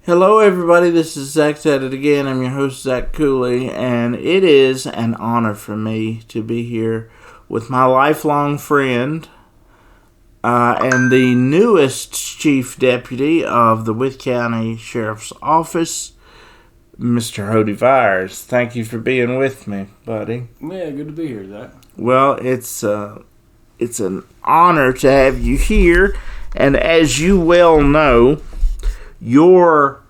Hello, everybody. This is Zach at it again. I'm your host, Zach Cooley, and it is an honor for me to be here with my lifelong friend and the newest Chief Deputy of the Wythe County Sheriff's Office, Mr. Hody Viars. Thank you for being with me, buddy. Yeah, good to be here, Zach. Well, it's an honor to have you here, and as you well know, your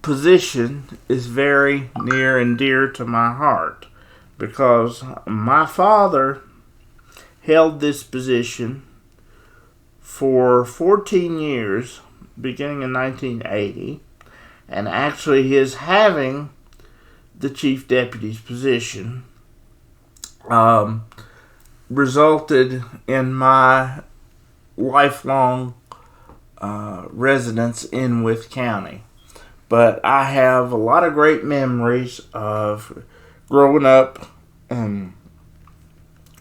position is very near and dear to my heart because my father held this position for 14 years, beginning in 1980, and actually his having the chief deputy's position resulted in my lifelong residence in Wythe County. But I have a lot of great memories of growing up and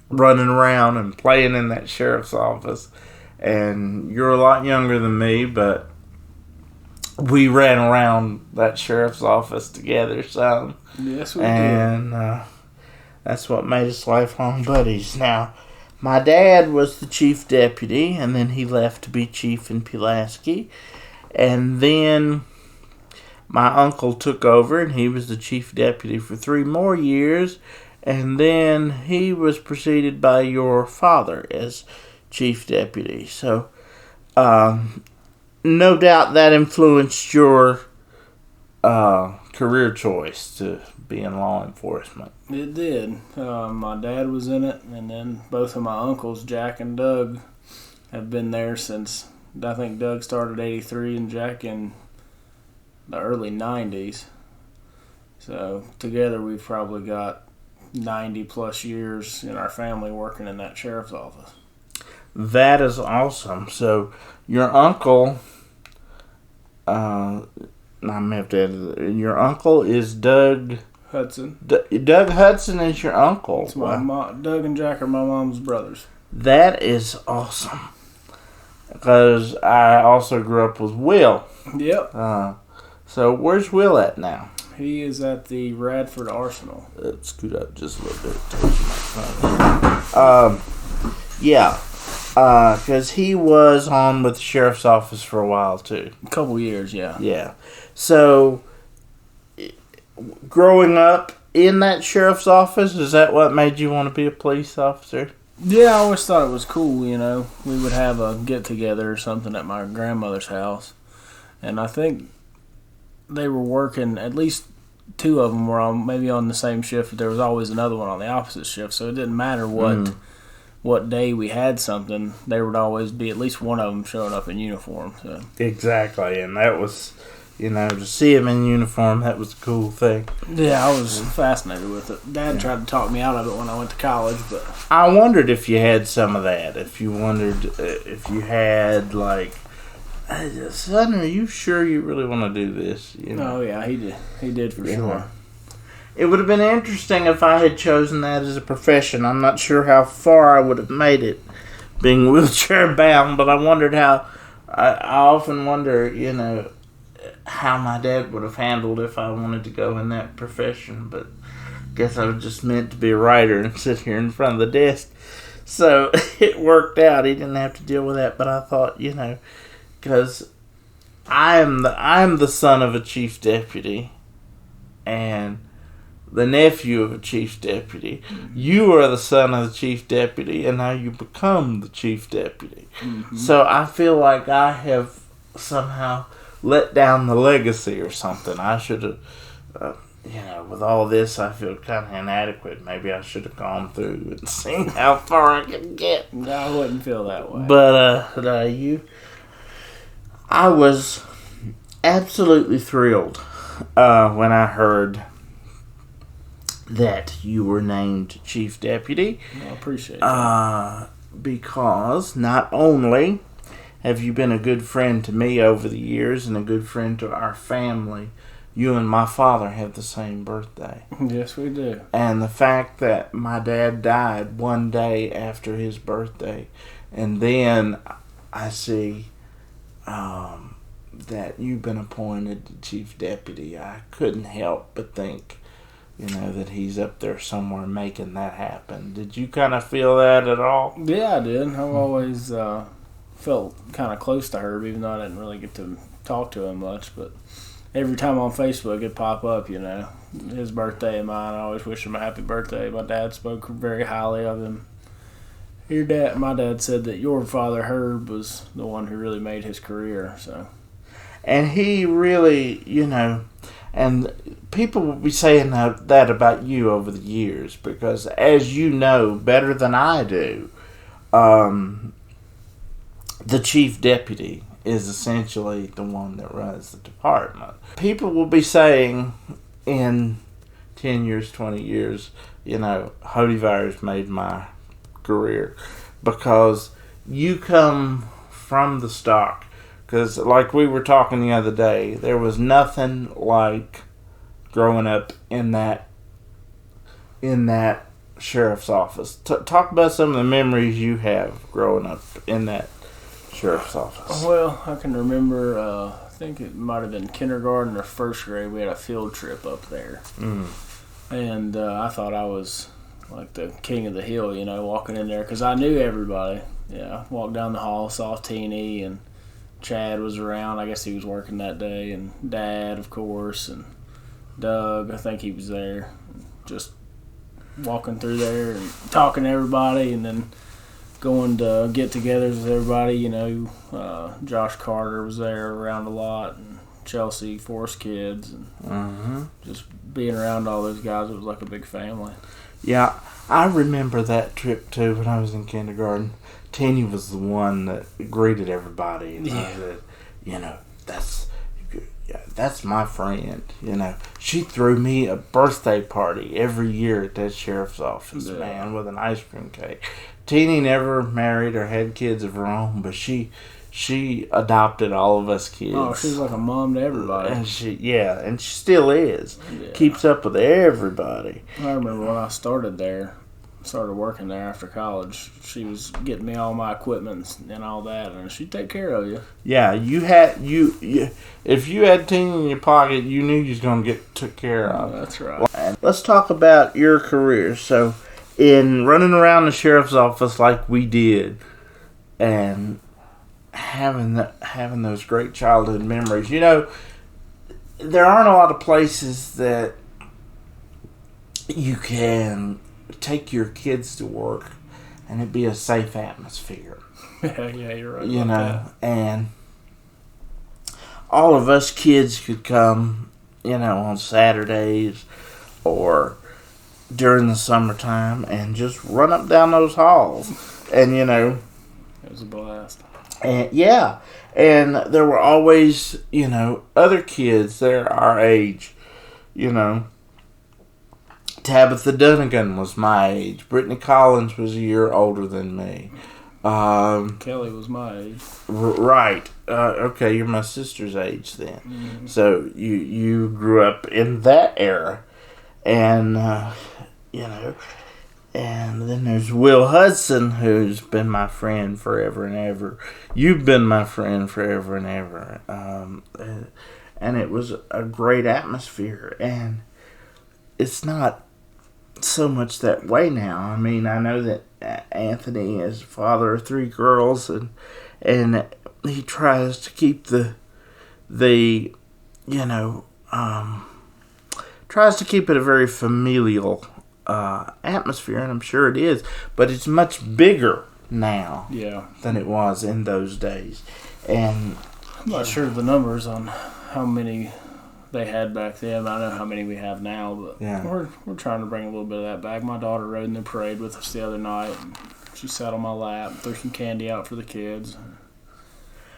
running around and playing in that sheriff's office. And you're a lot younger than me, but we ran around that sheriff's office together some. Yes, we did. And that's what made us lifelong buddies. Now, my dad was the chief deputy, and then he left to be chief in Pulaski. And then my uncle took over, and he was the chief deputy for 3 more years. And then he was preceded by your father as chief deputy. So, no doubt that influenced your career choice to be in law enforcement. It did. My dad was in it, and then both of my uncles, Jack and Doug, have been there since, I think Doug started 83 and Jack in the early 90s. So together we've probably got 90 plus years in our family working in that sheriff's office. That is awesome. So your uncle, I may have to add, your uncle is Doug Hudson. Doug Hudson is your uncle. It's my Doug and Jack are my mom's brothers. That is awesome. Because I also grew up with Will. Yep. So where's Will at now? He is at the Radford Arsenal. Scoot up just a little bit towards my phone. Yeah. Because he was on with the sheriff's office for a while, too. A couple years, yeah. Yeah. So, growing up in that sheriff's office, is that what made you want to be a police officer? Yeah, I always thought it was cool, you know. We would have a get-together or something at my grandmother's house. And I think they were working, at least 2 of them were on maybe on the same shift, but there was always another one on the opposite shift. So it didn't matter what day we had something, there would always be at least one of them showing up in uniform. So. Exactly, and that was, to see him in uniform, that was a cool thing. Yeah, I was fascinated with it. Dad tried to talk me out of it when I went to college, but I wondered if you had some of that. If you wondered if you had, like, son, are you sure you really want to do this? Oh, yeah, he did. He did for sure. It would have been interesting if I had chosen that as a profession. I'm not sure how far I would have made it, being wheelchair bound, but I wondered how. I often wonder, how my dad would have handled if I wanted to go in that profession. But I guess I was just meant to be a writer and sit here in front of the desk. So it worked out. He didn't have to deal with that. But I thought, because I'm the son of a chief deputy, and the nephew of a chief deputy. You are the son of the chief deputy, and now you become the chief deputy. Mm-hmm. So I feel like I have somehow let down the legacy or something. I should have, with all this, I feel kind of inadequate. Maybe I should have gone through and seen how far I could get. No, I wouldn't feel that way. But I was absolutely thrilled when I heard that you were named chief deputy. I appreciate that. Because not only have you been a good friend to me over the years and a good friend to our family, you and my father have the same birthday. Yes, we do. And the fact that my dad died one day after his birthday, and then I see that you've been appointed to chief deputy, I couldn't help but think, that he's up there somewhere making that happen. Did you kind of feel that at all? Yeah, I did. I've always felt kind of close to Herb, even though I didn't really get to talk to him much. But every time on Facebook it'd pop up, his birthday and mine. I always wish him a happy birthday. My dad spoke very highly of him. My dad said that your father Herb was the one who really made his career. So, and he really, and people will be saying that about you over the years, because as you know better than I do, the chief deputy is essentially the one that runs the department. People will be saying in 10 years, 20 years, Hody Viars made my career, because you come from the stock. Because like we were talking the other day, there was nothing like growing up in that sheriff's office. Talk about some of the memories you have growing up in that sheriff's office. Well, I can remember, I think it might have been kindergarten or first grade, we had a field trip up there. And I thought I was like the king of the hill, walking in there, because I knew everybody. Yeah, walked down the hall, saw Teeny, and Chad was around. I guess he was working that day, and Dad, of course, and Doug, I think he was there. Just walking through there and talking to everybody, and then going to get-togethers with everybody. Josh Carter was there around a lot, and Chelsea, Forest kids, and just being around all those guys. It was like a big family. Yeah, I remember that trip too when I was in kindergarten. Teeny was the one that greeted everybody, and I said, that's my friend. She threw me a birthday party every year at that sheriff's office, man, with an ice cream cake. Teeny never married or had kids of her own, but she adopted all of us kids. Oh, she was like a mom to everybody. And she still is. Yeah. Keeps up with everybody. I remember when I started working there after college. She was getting me all my equipment and all that, and she'd take care of you. Yeah, if you had Teeny in your pocket, you knew you was gonna get took care of. That's right. And let's talk about your career. So, in running around the sheriff's office like we did, and having those great childhood memories. There aren't a lot of places that you can take your kids to work and it'd be a safe atmosphere. Yeah, you're right. And all of us kids could come, on Saturdays or during the summertime and just run up down those halls. And, it was a blast. And and there were always, other kids that are our age, Tabitha Dunnigan was my age. Brittany Collins was a year older than me. Kelly was my age. Right. Okay, you're my sister's age then. Mm-hmm. So you grew up in that era. And, and then there's Will Hudson, who's been my friend forever and ever. You've been my friend forever and ever. And it was a great atmosphere. And it's not so much that way now. I mean, I know that Anthony is father of 3 girls, and he tries to keep tries to keep it a very familial atmosphere, and I'm sure it is, but it's much bigger now than it was in those days. And I'm not sure of the numbers on how many they had back then. I know how many we have now, but we're trying to bring a little bit of that back. My daughter rode in the parade with us the other night, and she sat on my lap, threw some candy out for the kids.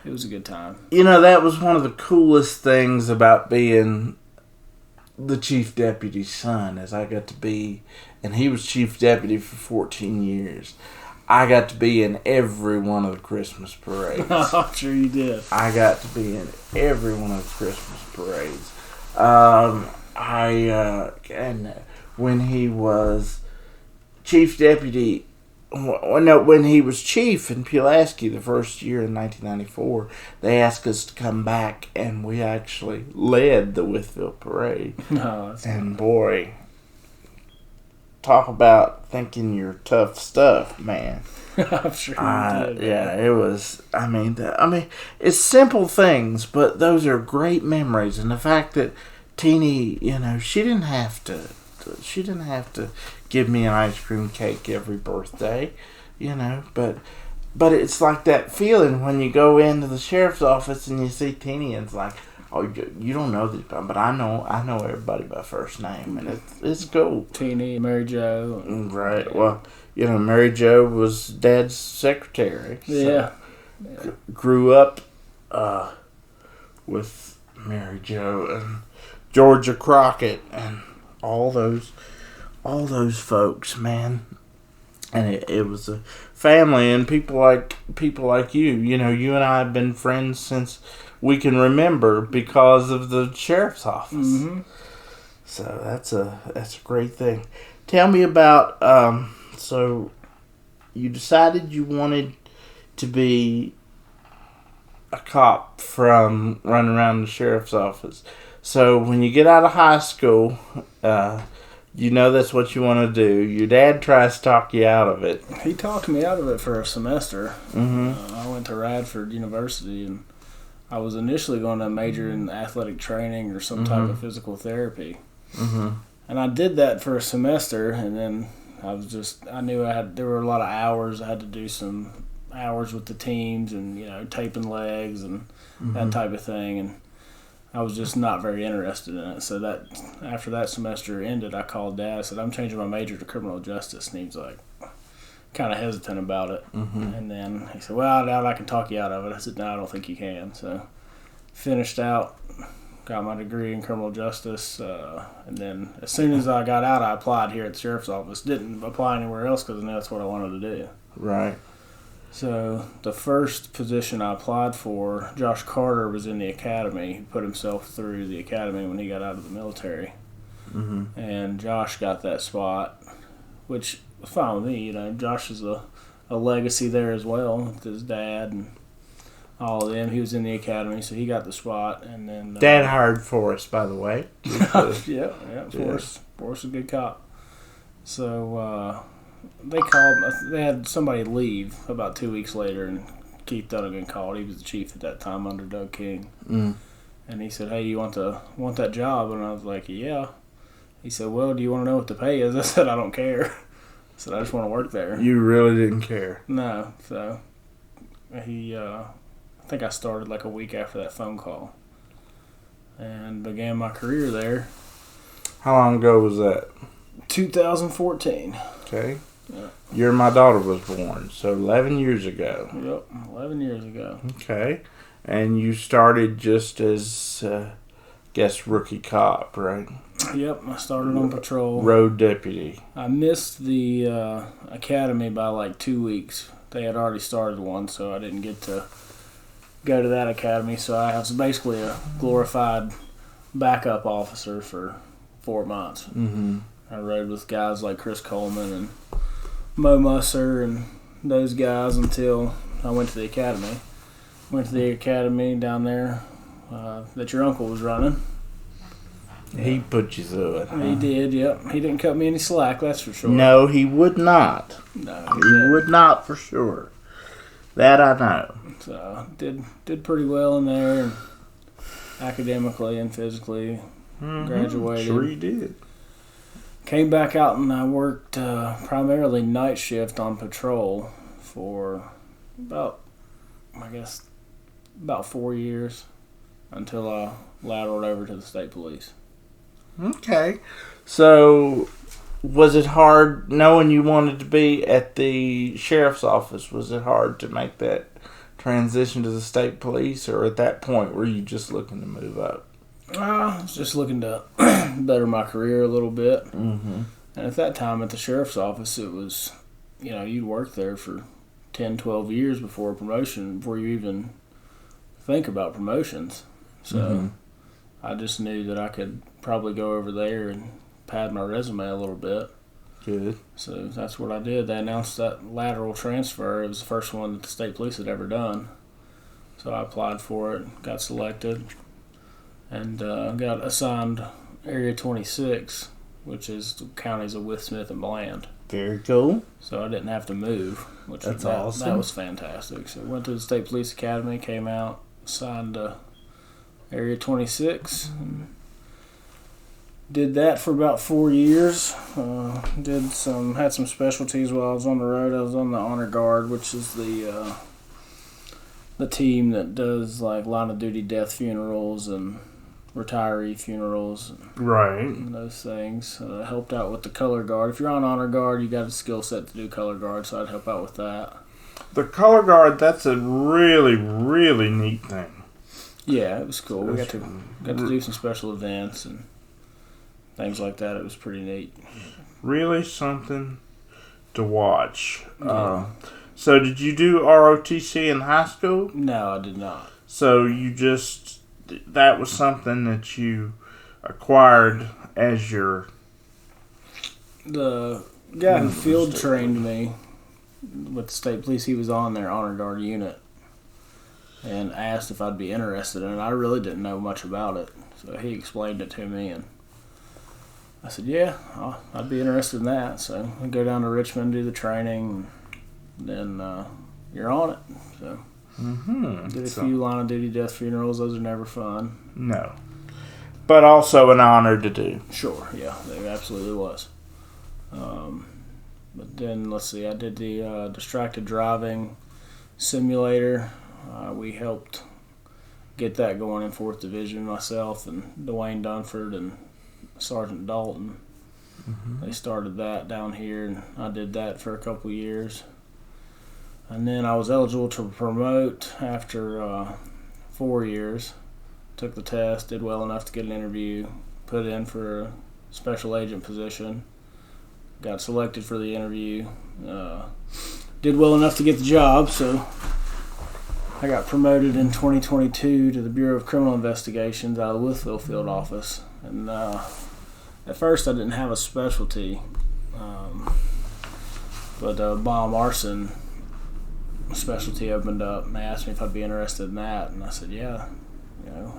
It was a good time. That was one of the coolest things about being the chief deputy's son, as I got to be, and he was chief deputy for 14 years. I got to be in every one of the Christmas parades. I'm sure you did. I got to be in every one of the Christmas parades. And when he was chief deputy, when he was chief in Pulaski the first year in 1994, they asked us to come back, and we actually led the Wytheville parade. Oh, and boy, talk about thinking you're tough stuff, man. I'm sure you did. Yeah, it was. I mean, it's simple things, but those are great memories. And the fact that Teeny, she didn't have to. She didn't have to give me an ice cream cake every birthday, But it's like that feeling when you go into the sheriff's office and you see Teeny, and it's like, oh, you don't know this, but I know everybody by first name, and it's cool. Teeny, Mary Jo. Right. Well, Mary Jo was Dad's secretary. Yeah. Grew up with Mary Jo and Georgia Crockett and all those folks, man. And it was a family, and people like you. You and I have been friends since we can remember because of the sheriff's office. Mm-hmm. So that's a great thing. Tell me about so you decided you wanted to be a cop from running around the sheriff's office. So when you get out of high school, that's what you want to do. Your dad tries to talk you out of it. He talked me out of it for a semester. Mm-hmm. I went to Radford University, and I was initially going to major in athletic training or some type of physical therapy. Mm-hmm. And I did that for a semester, and then I knew there were a lot of hours. I had to do some hours with the teams and, taping legs and that type of thing. And I was just not very interested in it. So that after that semester ended, I called Dad. I said, I'm changing my major to criminal justice. And he was like, kind of hesitant about it. Mm-hmm. And then he said, well, now I can talk you out of it. I said, no, I don't think you can. So finished out, got my degree in criminal justice. And then as soon as I got out, I applied here at the sheriff's office. Didn't apply anywhere else because I knew that's what I wanted to do. Right. So the first position I applied for, Josh Carter was in the academy. He put himself through the academy when he got out of the military. Mm-hmm. And Josh got that spot, which was fine with me. Josh is a legacy there as well with his dad and all of them. He was in the academy, so he got the spot. And then Dad hired Forrest, by the way. yeah. Forrest is a good cop. So they had somebody leave about 2 weeks later, and Keith Dunnigan called. He was the chief at that time under Doug King. Mm. And he said, hey, you want that job? And I was like, yeah. He said, well, do you want to know what the pay is? I said, I don't care. I said, I just want to work there. You really didn't care? No. So I think I started like a week after that phone call and began my career there. How long ago was that? 2014. Okay. Yeah. Year my daughter was born, so 11 years ago. Yep, 11 years ago. Okay. And you started just as, rookie cop, right? Yep, I started on patrol. Road deputy. I missed the academy by like 2 weeks. They had already started one, so I didn't get to go to that academy. So I was basically a glorified backup officer for 4 months. Mm-hmm. I rode with guys like Chris Coleman and Mo Musser and those guys until I went to the academy. Went to the academy down there that your uncle was running. He put you through it. Huh? He did, yep. He didn't cut me any slack, that's for sure. No, he would not. No, he would not for sure. That I know. So did pretty well in there, and academically and physically. Graduated. Sure you did. Came back out and I worked primarily night shift on patrol for about 4 years until I lateraled over to the state police. Okay. So, was it hard, knowing you wanted to be at the sheriff's office, was it hard to make that transition to the state police, or at that point were you just looking to move up? I was just looking to better my career a little bit. Mm-hmm. And at that time at the sheriff's office, it was, you'd work there for 10, 12 years before you even think about promotions. So I just knew that I could probably go over there and pad my resume a little bit. Good. So that's what I did. They announced that lateral transfer. It was the first one that the state police had ever done. So I applied for it, got selected, and got assigned Area 26, which is the counties of Wythe, Smith, and Bland. Very cool. So I didn't have to move, which That's that, awesome. That was fantastic. So went to the State Police Academy, came out, signed Area 26, and did that for about 4 years. Had some specialties while I was on the road. I was on the Honor Guard, which is the team that does like line of duty death funerals and retiree funerals, Right. and those things. Helped out with the color guard. If you're on Honor Guard, you got a skill set to do color guard, so I'd help out with that. The color guard, that's a really, really neat thing. Yeah, it was cool. We got to do some special events and things like that. It was pretty neat. Really something to watch. Yeah. So did you do ROTC in high school? No, I did not. So that was something that you acquired as your... The guy who field trained me with the state police, he was on their Honor Guard unit and asked if I'd be interested in it. I really didn't know much about it, so he explained it to me, and I said, yeah, I'd be interested in that. So I go down to Richmond, do the training, and then you're on it. So did a few line of duty death funerals. Those are never fun. No. But also an honor to do. Sure, yeah, there absolutely was. But then, let's see, I did the distracted driving simulator. We helped get that going in 4th Division, myself and Dwayne Dunford and Sergeant Dalton. They started that down here, and I did that for a couple years. And then I was eligible to promote after 4 years. Took the test, did well enough to get an interview, put in for a special agent position, got selected for the interview, did well enough to get the job, so I got promoted in 2022 to the Bureau of Criminal Investigations out of the Wytheville field office. And at first I didn't have a specialty, but bomb arson specialty opened up, and they asked me if I'd be interested in that, and I said yeah.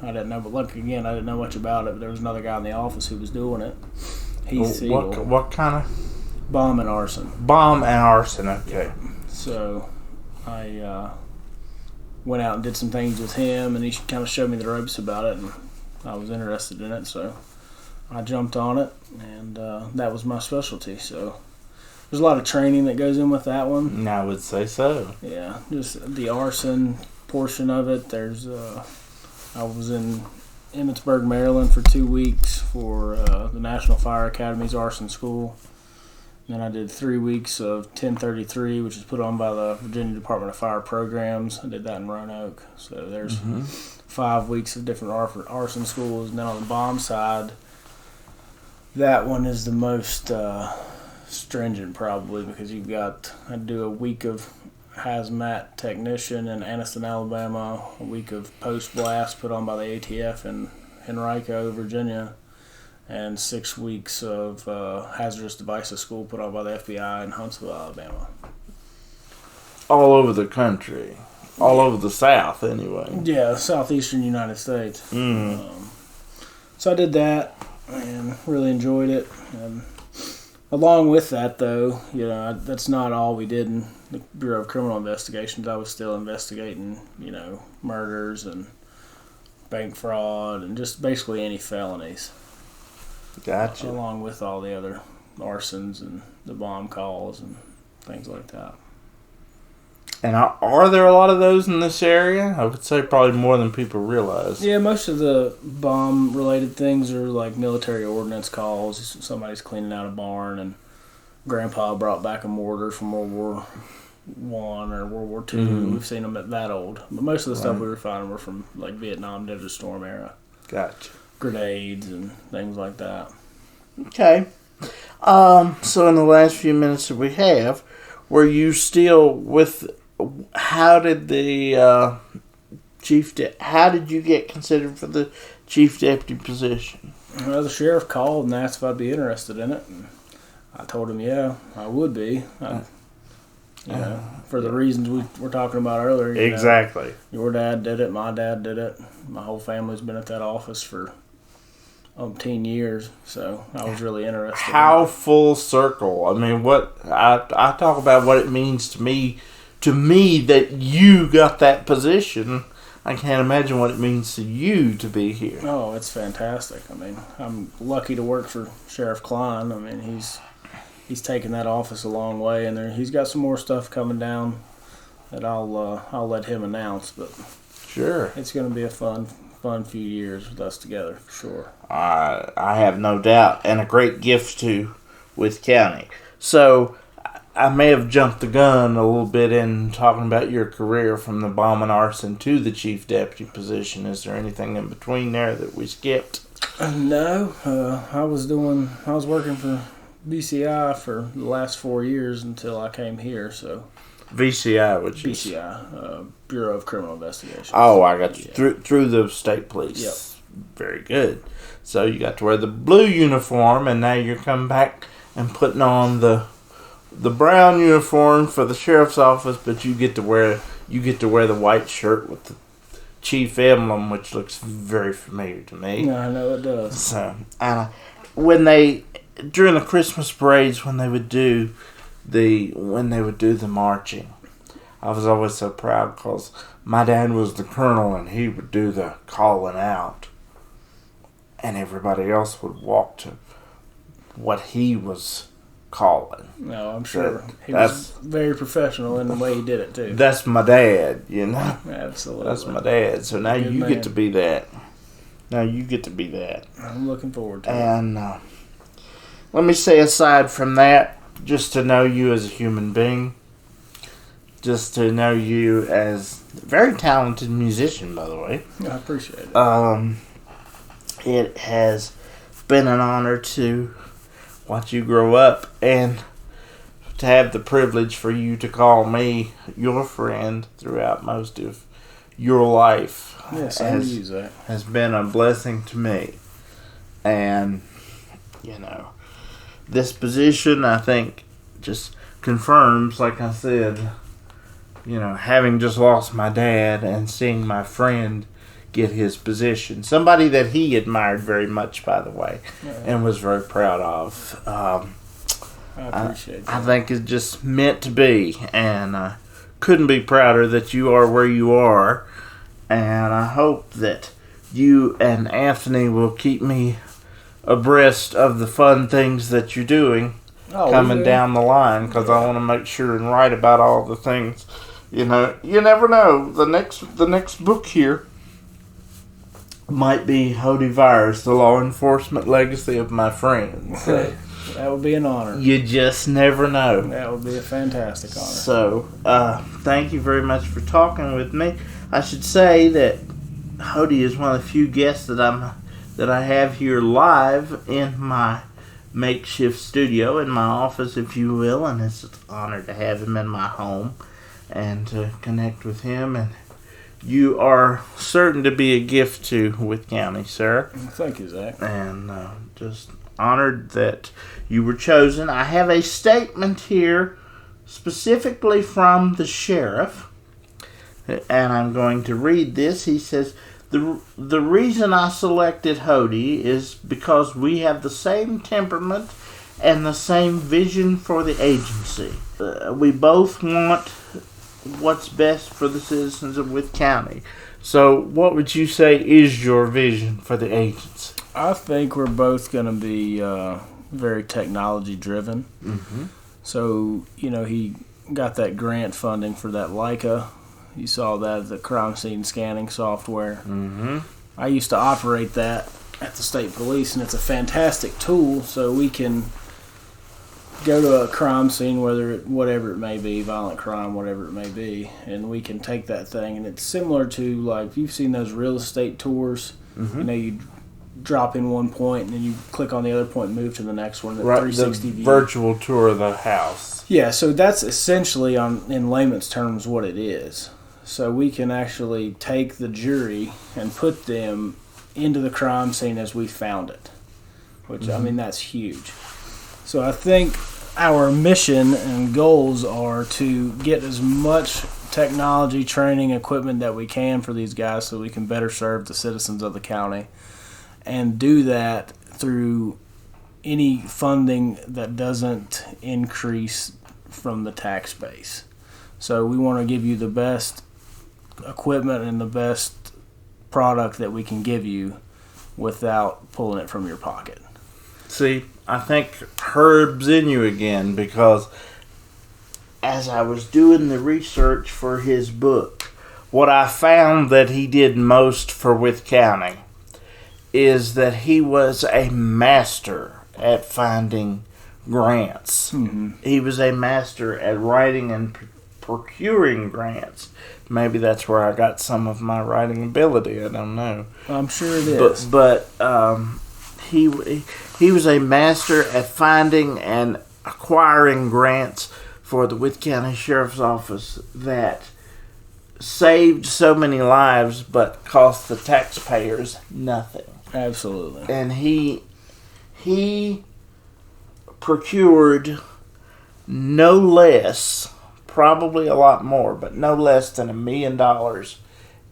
I didn't know, but look, again, I didn't know much about it, but there was another guy in the office who was doing it. What kind of? Bomb and arson. Bomb and arson, okay. So I went out and did some things with him, and he kind of showed me the ropes about it, and I was interested in it, so I jumped on it, and that was my specialty. So there's a lot of training that goes in with that one. I would say so. Yeah, just the arson portion of it. I was in Emmitsburg, Maryland for 2 weeks for the National Fire Academy's arson school. Then I did 3 weeks of 1033, which is put on by the Virginia Department of Fire Programs. I did that in Roanoke. So there's 5 weeks of different arson schools. And then on the bomb side, that one is the most stringent probably, because I do a week of hazmat technician in Anniston, Alabama, a week of post-blast put on by the ATF in Henrico, Virginia, and 6 weeks of hazardous devices school put on by the FBI in Huntsville, Alabama. All over the country. All over the South, anyway. Yeah, southeastern United States. So I did that and really enjoyed it. And along with that, though, that's not all we did in the Bureau of Criminal Investigations. I was still investigating, murders and bank fraud and just basically any felonies. Gotcha. Along with all the other arsons and the bomb calls and things like that. And are there a lot of those in this area? I would say probably more than people realize. Yeah, most of the bomb-related things are like military ordnance calls. Somebody's cleaning out a barn, and Grandpa brought back a mortar from World War I or World War II. We've seen them at that old. But most of the stuff we were finding were from like Vietnam Desert Storm era. Gotcha. Grenades and things like that. Okay. So in the last few minutes that we have, were you still with... How did the how did you get considered for the chief deputy position? Well, the sheriff called and asked if I'd be interested in it. And I told him, yeah, I would be. For the reasons we were talking about earlier. Exactly. Your dad did it. My dad did it. My whole family's been at that office for 10 years, so I was really interested. How full circle? I mean, what I talk about what it means to me that you got that position. I can't imagine what it means to you to be here. Oh, it's fantastic. I mean, I'm lucky to work for Sheriff Klein. I mean, he's taken that office a long way, and he's got some more stuff coming down that I'll let him announce. But sure, it's going to be a fun few years with us together for sure. I have no doubt, and a great gift to Wythe County. So I may have jumped the gun a little bit in talking about your career from the bomb and arson to the chief deputy position. Is there anything in between there that we skipped? No, I was working for BCI for the last 4 years until I came here. So VCI, which BCI, Bureau of Criminal Investigation. Oh, I got you through the state police. Yep. Very good. So you got to wear the blue uniform, and now you're coming back and putting on the brown uniform for the sheriff's office, but you get to wear the white shirt with the chief emblem, which looks very familiar to me. Yeah, I know it does. So, during the Christmas parades, when they would do the marching, I was always so proud because my dad was the colonel and he would do the calling out, and everybody else would walk to what he was calling. No, I'm sure he was very professional in the way he did it too. That's my dad, you know. Absolutely, that's my dad. So now you get to be that. I'm looking forward to it. And let me say, aside from that, just to know you as a human being, just to know you as a very talented musician, by the way. I appreciate it. It has been an honor to watch you grow up and to have the privilege for you to call me your friend throughout most of your life. Yes, I use that. Has been a blessing to me. And, this position, I think, just confirms, like I said, having just lost my dad and seeing my friend get his position. Somebody that he admired very much, by the way, and was very proud of. I appreciate that. I think it's just meant to be, and couldn't be prouder that you are where you are. And I hope that you and Anthony will keep me abreast of the fun things that you're doing coming down the line, because I want to make sure and write about all the things. You never know. The next book here might be Hody Viars, the law enforcement legacy of my friends. So, that would be an honor. You just never know. That would be a fantastic honor. So, thank you very much for talking with me. I should say that Hody is one of the few guests that I have here live in my makeshift studio, in my office, if you will, and it's an honor to have him in my home and to connect with him. And you are certain to be a gift to Wythe County, sir. Thank you, Zach. And just honored that you were chosen. I have a statement here specifically from the sheriff, and I'm going to read this. He says, The reason I selected Hody is because we have the same temperament and the same vision for the agency. We both want what's best for the citizens of Wythe County. So what would you say is your vision for the agency? I think we're both going to be very technology driven. Mm-hmm. So, he got that grant funding for that Leica. You saw that, the crime scene scanning software. Mm-hmm. I used to operate that at the state police, and it's a fantastic tool. So we can go to a crime scene, whatever it may be, violent crime, whatever it may be, and we can take that thing. And it's similar to, like, you've seen those real estate tours. Mm-hmm. You drop in one point, and then you click on the other point and move to the next one. Right, 360 the view. virtual tour of the house. Yeah, so that's essentially, in layman's terms, what it is. So we can actually take the jury and put them into the crime scene as we found it, which, mm-hmm. that's huge. So I think our mission and goals are to get as much technology, training, equipment that we can for these guys so we can better serve the citizens of the county, and do that through any funding that doesn't increase from the tax base. So we want to give you the best equipment and the best product that we can give you without pulling it from your pocket. See, I think Herb's in you again, because as I was doing the research for his book, what I found that he did most for Wythe County is that he was a master at finding grants. Mm-hmm. He was a master at writing and procuring grants. Maybe that's where I got some of my writing ability. I don't know. I'm sure it is. But he was a master at finding and acquiring grants for the Wythe County Sheriff's Office that saved so many lives but cost the taxpayers nothing. Absolutely. And he procured no less, probably a lot more, but no less than $1 million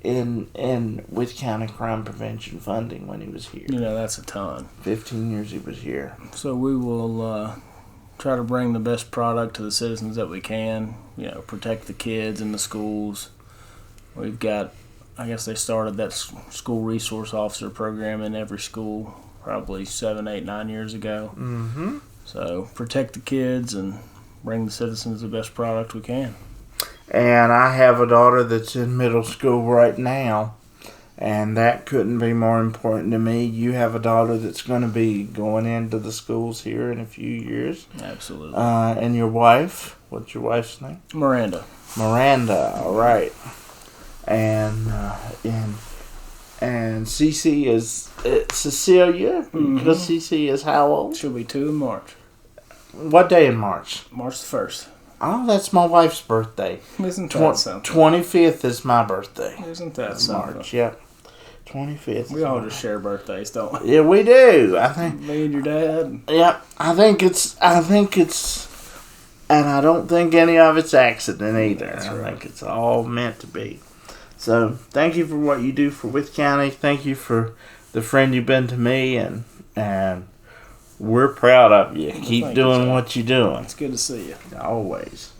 in Wythe County crime prevention funding when he was here. That's a ton. 15 years he was here. So we will try to bring the best product to the citizens that we can. Protect the kids in the schools. We've got, I guess they started that school resource officer program in every school probably 7, 8, 9 years ago. Mm-hmm. So protect the kids and bring the citizens the best product we can. And I have a daughter that's in middle school right now, and that couldn't be more important to me. You have a daughter that's going to be going into the schools here in a few years. Absolutely. And your wife, what's your wife's name? Miranda, all right. And Cece is Cecilia, because Cece is how old? she'll be 2 in March. What day in March? March the 1st. Oh, that's my wife's birthday. Isn't that something? 25th is my birthday. Isn't that something? March, yep. 25th. We all just share birthdays, don't we? Yeah, we do. I think. Me and your dad. Yep. I think it's, and I don't think any of it's accident either. That's I right. think it's all meant to be. So, thank you for what you do for Wythe County. Thank you for the friend you've been to me, and we're proud of you. Keep doing what you're doing. It's good to see you. Always.